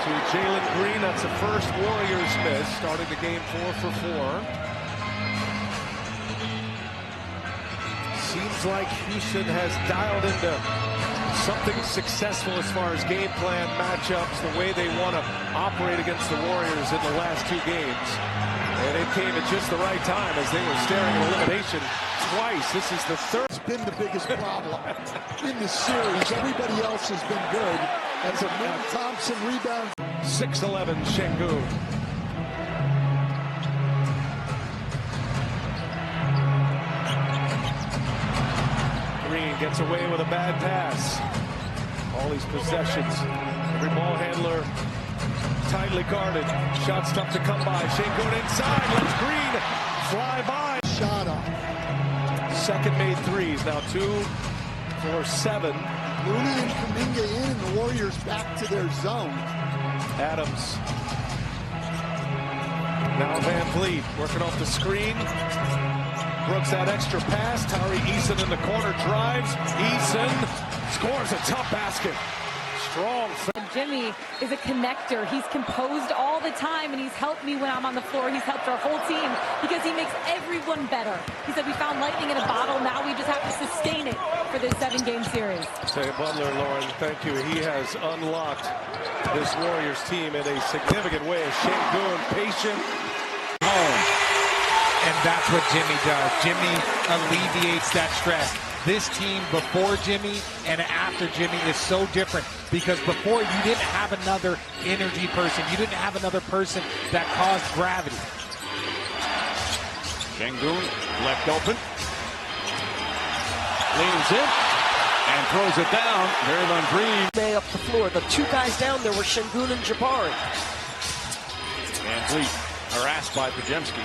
to Jalen Green. That's the first Warriors miss, starting the game 4 for 4. Seems like Houston has dialed into something successful as far as game plan, matchups, the way they want to operate against the Warriors in the last 2 games. And it came at just the right time as they were staring at elimination twice. This is the third. It's been the biggest problem in this series. Everybody else has been good. That's a Milton Thompson rebound. 6'11" Şengün. Green gets away with a bad pass. All these possessions. Every ball handler tightly guarded. Shots tough to come by. Şengün inside. Lets Green fly by. Shot up. Second made threes. Now 2 for 7. Looney and Kuminga in, and the Warriors back to their zone. Adams. Now Van Vliet working off the screen. Brooks that extra pass. Tari Eason in the corner drives. Eason scores a tough basket. Strong. Jimmy is a connector. He's composed all the time, and he's helped me when I'm on the floor. He's helped our whole team because he makes everyone better. He said we found lightning in a bottle. Now we just have to sustain it for this 7-game series. Say Butler, Lauren, thank you. He has unlocked this Warriors team in a significant way. Şengün, patient. Home. And that's what Jimmy does. Jimmy alleviates that stress. This team before Jimmy and after Jimmy is so different because before you didn't have another energy person. You didn't have another person that caused gravity. Şengün left open. Leans in and throws it down. Draymond Green. May up the floor. The 2 guys down there were Şengün and Jabari. Van Vliet harassed by Podziemski.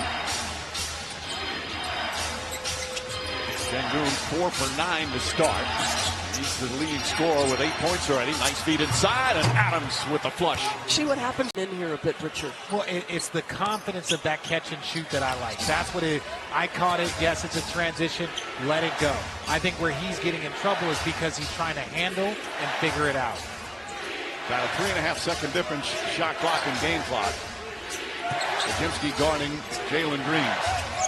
Şengün 4 for 9 to start. He's the leading scorer with 8 points already. Nice feed inside, and Adams with the flush. See what happens in here a bit, Richard. Well, it's the confidence of that catch and shoot that I like. That's what I caught it. Yes, it's a transition. Let it go. I think where he's getting in trouble is because he's trying to handle and figure it out. Got a 3.5-second difference shot clock and game clock. Podziemski guarding Jalen Green.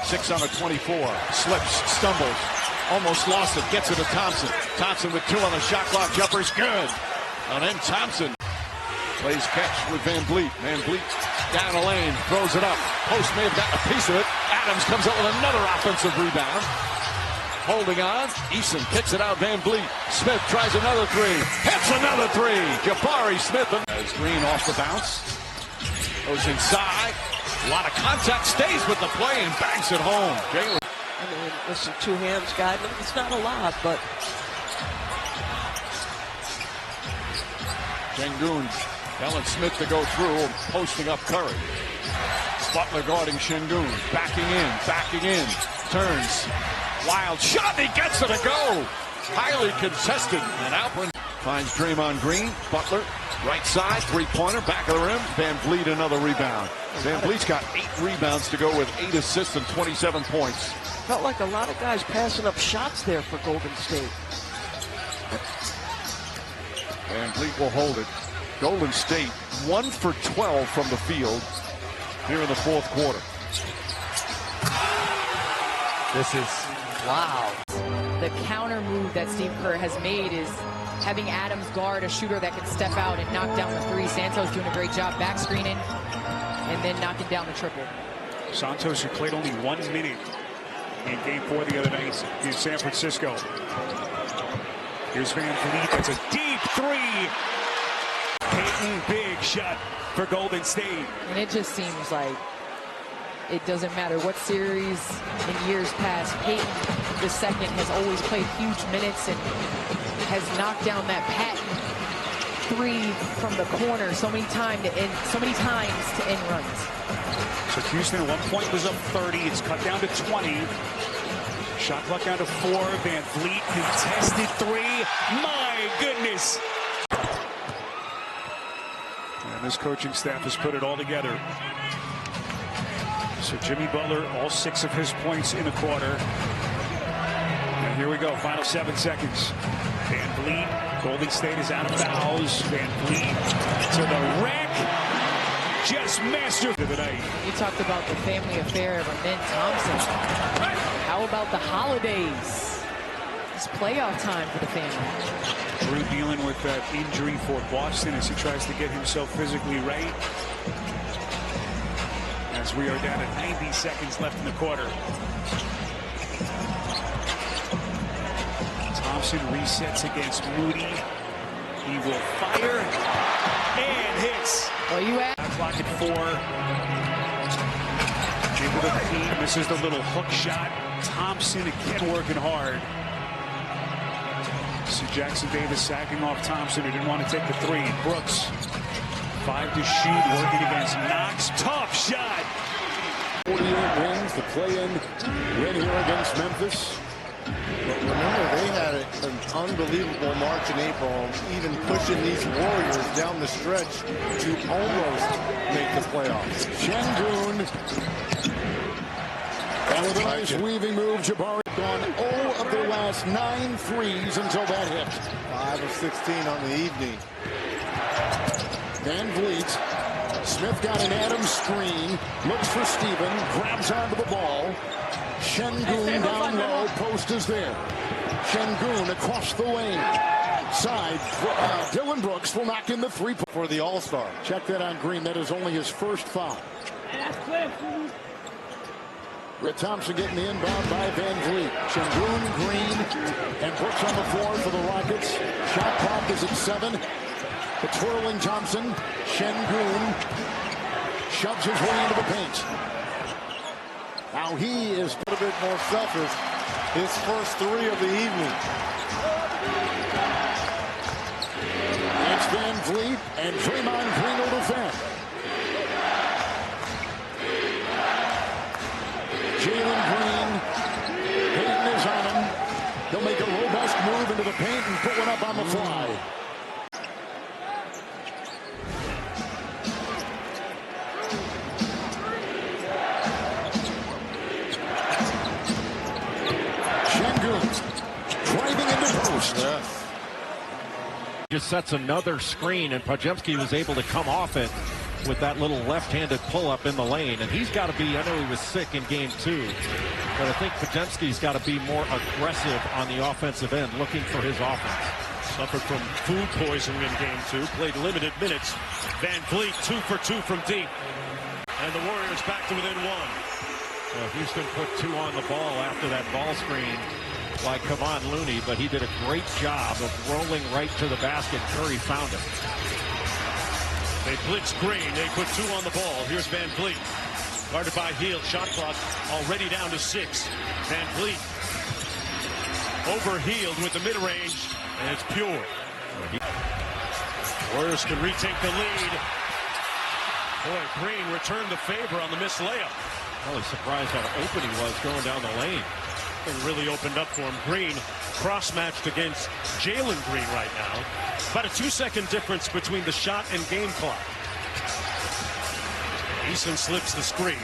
6 on a 24. Slips, stumbles, almost lost it. Gets it to Thompson. Thompson with 2 on the shot clock. Jumper's good. And then Thompson plays catch with Van Vliet. Van Vliet down the lane, throws it up. Post may have gotten a piece of it. Adams comes up with another offensive rebound. Holding on. Eason kicks it out. Van Vliet. Smith tries another 3. Hits another 3. Jabari Smith. As Green off the bounce. Goes inside. A lot of contact, stays with the play and banks it home. Jalen. I mean, listen, 2 hands guide. It's not a lot, but Şengün telling Smith to go through, posting up Curry. Butler guarding Şengün, backing in, turns. Wild shot, he gets it to go. Highly contested, and Alpern finds Draymond Green. Butler, right side, 3-pointer, back of the rim. Van Vliet another rebound. Van Vliet's got 8 rebounds to go with 8 assists and 27 points. felt like a lot of guys passing up shots there for Golden State. Van Vliet will hold it. Golden State 1 for 12 from the field here in the 4th quarter. This is wow. The counter move that Steve Kerr has made is having Adams guard a shooter that can step out and knock down the 3. Santos doing a great job back screening and then knocking down the triple. Santos, who played only 1 minute in Game 4 the other night in San Francisco. Here's Van Vliet. That's a deep 3. Payton, big shot for Golden State. And it just seems like it doesn't matter what series in years past, Payton II has always played huge minutes and has knocked down that patent 3 from the corner so many times to end runs. So Houston at one point was up 30. It's cut down to 20. Shot clock down to 4. Van Vliet contested 3. My goodness. And this coaching staff has put it all together. So Jimmy Butler, all 6 of his points in a quarter. And here we go, final 7 seconds. Van Vliet, Golden State is out of fouls. Van Vliet to the rack. just mastered the night. You talked about the family affair of Amen Thompson. How about the holidays? It's playoff time for the family. Drew dealing with that injury for Boston as he tries to get himself physically right. As we are down at 90 seconds left in the quarter. Thompson resets against Moody. He will fire and hits. Well, you asked. Clock at 4. Into the paint. Misses the little hook shot. Thompson again working hard. See Jackson Davis sacking off Thompson, who didn't want to take the 3. Brooks, 5 to shoot, working against Knox. Tough shot. 48 wins, the play-in win here against Memphis. But remember, they had an unbelievable March and April, even pushing these Warriors down the stretch to almost make the playoffs. Şengün. And with a nice weaving move, Jabari gone 0 of their last 9 threes until that hit. 5 of 16 on the evening. Van Vliet. Smith got an Adams screen. Looks for Steven. Grabs onto the ball. Şengün down low. Post is there. Şengün across the lane. Side. Dylan Brooks will knock in the 3 For the All-Star. Check that on Green. That is only his first foul. Red Thompson getting the inbound by Van Vliet. Şengün, Green, and Brooks on the floor for the Rockets. Shot clock is at 7. The twirling Thompson. Şengün shoves his way into the paint. Now he is A little bit more selfish. His first 3 of the evening. It's Van Vliet, and Draymond Green will defend. Jalen Green, Payton is on him. He'll make a robust move into the paint and put one up on the fly. Şengün driving into post. Yes. Just sets another screen, and Podziemski was able to come off it with that little left-handed pull-up in the lane. And he's got to be, I know he was sick in game 2, but I think Podziemski's got to be more aggressive on the offensive end, looking for his offense. Suffered from food poisoning in game 2, played limited minutes. Van Vliet 2 for 2 from deep. And the Warriors back to within 1. Well, Houston put 2 on the ball after that ball screen by Kevon Looney, but he did a great job of rolling right to the basket. Curry found him. They blitz Green. They put 2 on the ball. Here's Van Vliet. Guarded by Hield. Shot clock already down to 6. Van Vliet over Hield with the mid-range, and it's pure. Warriors can retake the lead. Boy, Green returned the favor on the missed layup. Really surprised how open he was going down the lane. It really opened up for him. Green cross-matched against Jalen Green right now. About a 2-second difference between the shot and game clock. Eason slips the screen.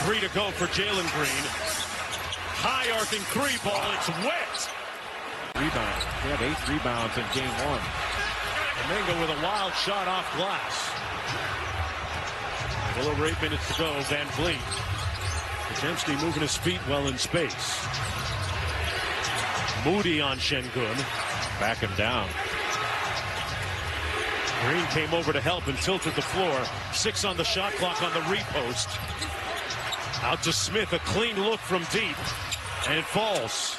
3 to go for Jalen Green. High arcing 3 ball. It's wet. Rebound. He had 8 rebounds in game 1. Domingo with a wild shot off glass. A little over 8 minutes to go. Van Vliet. Podziemski moving his feet well in space. Moody on Şengün. Back him down. Green came over to help and tilted the floor. 6 on the shot clock on the repost. Out to Smith, a clean look from deep. And it falls.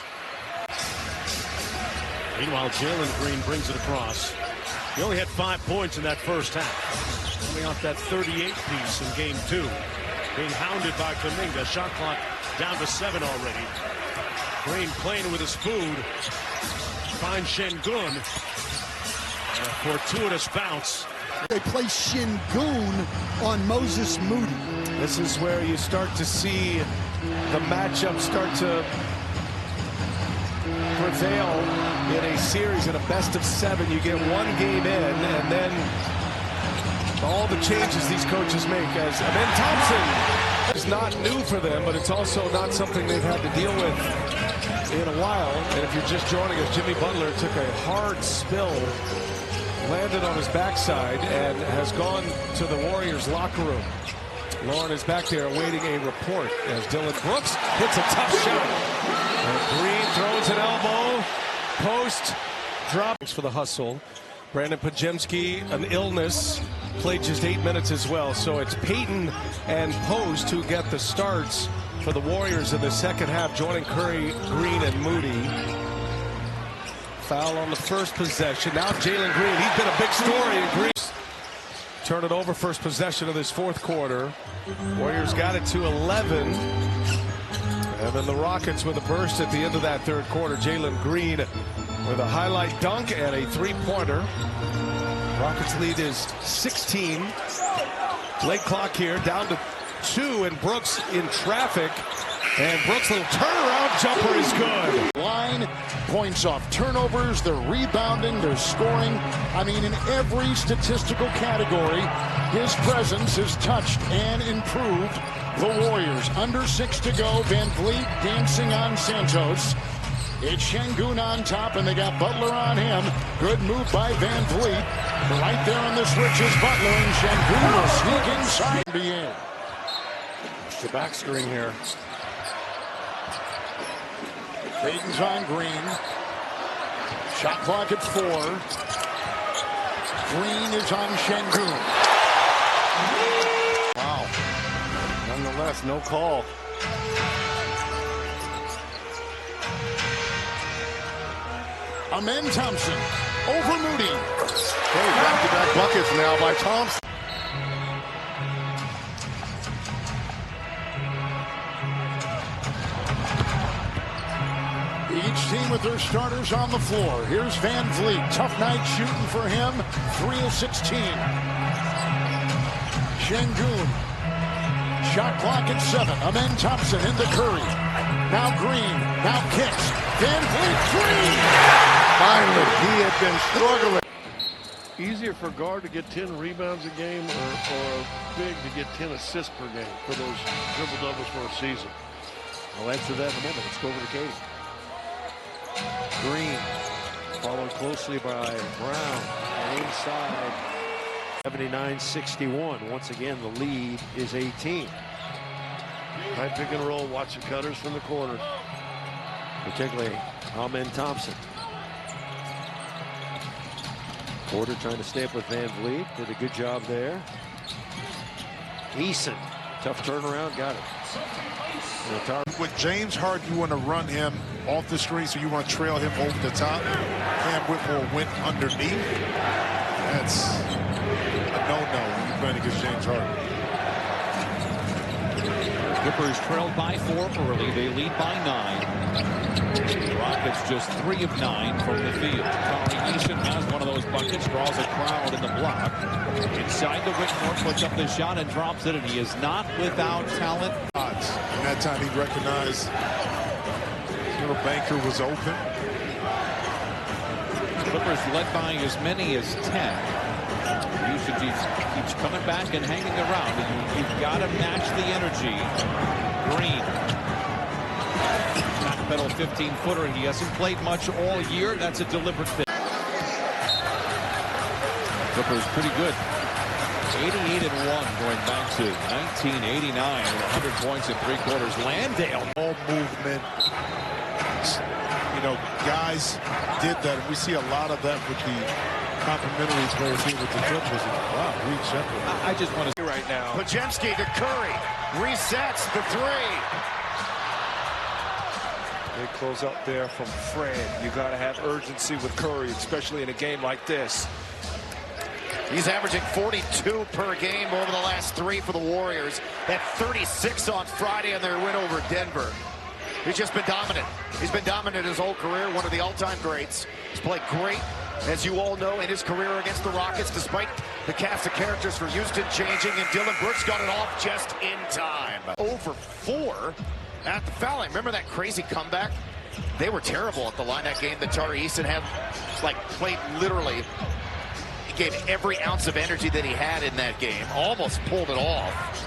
Meanwhile, Jalen Green brings it across. He only had 5 points in that first half. Coming off that 38 piece in game 2. Being hounded by Kuminga. Shot clock down to 7 already. Green playing with his food. Finds Şengün. And a fortuitous bounce. They play Şengün on Moses Moody. This is where you start to see the matchup start to prevail in a series. In a best of 7, you get 1 game in, and then all the changes these coaches make. As Amen Thompson is not new for them, but it's also not something they've had to deal with in a while. And if you're just joining us, Jimmy Butler took a hard spill landed on his backside and has gone to the Warriors locker room. Lauren is back there awaiting a report as Dylan Brooks hits a tough shot. And Green throws an elbow. Post drops for the hustle. Brandon Pajemski, an illness, played just 8 minutes as well. So it's Payton and Post who get the starts for the Warriors in the second half, joining Curry, Green, and Moody. Foul on the first possession. Now Jalen Green, he's been a big story in Greece. Turn it over, first possession of this fourth quarter. Warriors got it to 11. And then the Rockets with a burst at the end of that third quarter. Jalen Green with a highlight dunk and a three-pointer. Rockets lead is 16. Late clock here, down to 2, and Brooks in traffic. And Brooks' little turnaround jumper is good. Line, points off turnovers, they're rebounding, they're scoring. I mean, in every statistical category, his presence has touched and improved the Warriors. Under 6 to go, Van Vliet dancing on Santos. It's Şengün on top, and they got Butler on him. Good move by Van Vliet. Right there on the switch is Butler, and Şengün will sneak inside NBA. The back screen here. Payton's on Green. Shot clock at 4. Green is on Şengün. Wow. Nonetheless, no call. Amen Thompson over Moody. Hey, back-to-back buckets now by Thompson. Each team with their starters on the floor. Here's Van Vliet. Tough night shooting for him. 3 of 16. Şengün. Shot clock at 7. Amen Thompson into Curry. Now Green. Now kicks. Van Vliet 3. Finally, he had been struggling. Easier for a guard to get 10 rebounds a game or big to get 10 assists per game for those triple doubles for a season. I'll answer that in a moment. Let's go over to Katie. Green, followed closely by Brown, and inside 79-61. Once again, the lead is 18. High pick and roll, watching cutters from the corners. Particularly Amen Thompson. Porter trying to stay up with Van Vliet. Did a good job there. Eason, tough turnaround, got it. With James Harden, you want to run him off the screen, so you want to trail him over the top. Cam Whitmore went underneath. That's a no-no when you're playing against James Harden. Clippers trailed by 4 early. They lead by 9. Rockets just 3 of 9 from the field. Tari Eason has one of those buckets, draws a crowd in the block. Inside the Whitmore, puts up the shot and drops it, and he is not without talent. And that time he recognized little banker was open. Clippers led by as many as 10. Keeps coming back and hanging around. You've got to match the energy. Green. Backpedal 15-footer. He hasn't played much all year. That's a deliberate thing. Clippers pretty good. 88-1 going back to 1989 with 100 points in 3 quarters. Landale. All movement. You know, guys did that. We see a lot of that with the complimentary players here with the Clippers. Wow, reach separate. I just want to Right now. Pajemski to Curry. Resets the 3. Big close up there from Fred. You got to have urgency with Curry, especially in a game like this. He's averaging 42 per game over the last 3 for the Warriors. That 36 on Friday in their win over Denver. He's just been dominant. He's been dominant his whole career, one of the all-time greats. He's played great, as you all know, in his career against the Rockets, despite the cast of characters for Houston changing, and Dylan Brooks got it off just in time. Over 4 at the foul line. Remember that crazy comeback? They were terrible at the line that game that Tari Eason had, played literally. He gave every ounce of energy that he had in that game. Almost pulled it off.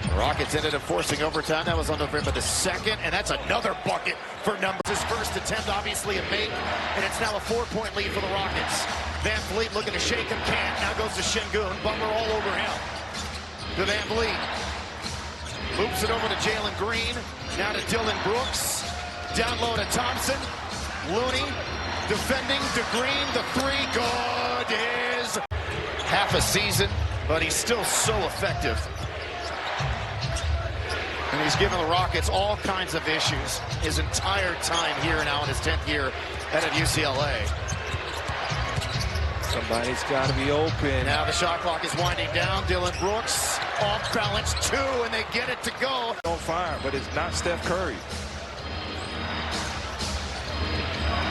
The Rockets ended up forcing overtime. That was on November the 2nd, and that's another bucket for numbers. His first attempt, obviously, a make, and it's now a 4-point lead for the Rockets. Van Vliet looking to shake him, can't. Now goes to Şengün. Butler all over him. To Van Vliet. Loops it over to Jalen Green. Now to Dylan Brooks. Down low to Thompson. Looney defending to Green. The three, good is half a season, but he's still so effective. And he's given the Rockets all kinds of issues his entire time here now in his 10th year at UCLA. Somebody's got to be open. Now the shot clock is winding down. Dylan Brooks off balance, two, and they get it to go. On fire, but it's not Steph Curry.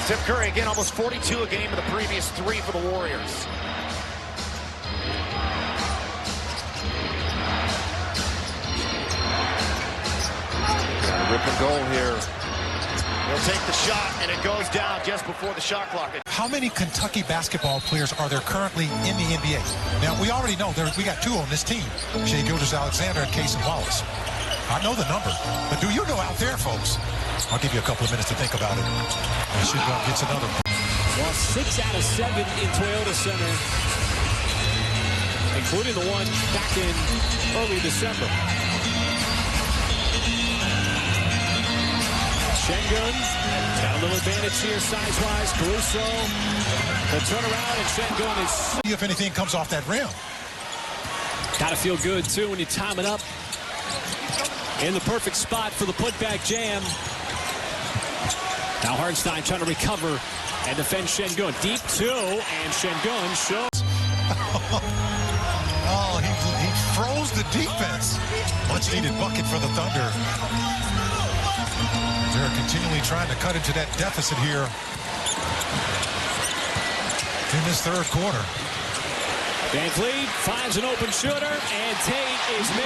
Steph Curry again, almost 42 a game in the previous three for the Warriors. Rip and goal here. He'll take the shot, and it goes down just before the shot clock. How many Kentucky basketball players are there currently in the NBA? Now, we already know we got two on this team, Shai Gilgeous-Alexander and Cason Wallace. I know the number, but do you know out there, folks? I'll give you a couple of minutes to think about it. Şengün gets another. Well, 6 out of 7 in Toyota Center, including the one back in early December. Şengün, got a little advantage here size-wise. Caruso, the turnaround, and Şengün is... See if anything comes off that rim. Gotta feel good, too, when you time it up. In the perfect spot for the putback jam. Now Hartenstein trying to recover and defend Şengün. Deep two, and Şengün shows. Oh, he froze the defense. Much needed bucket for the Thunder. They're continually trying to cut into that deficit here in this third quarter. Van Vliet finds an open shooter, and Tate is made.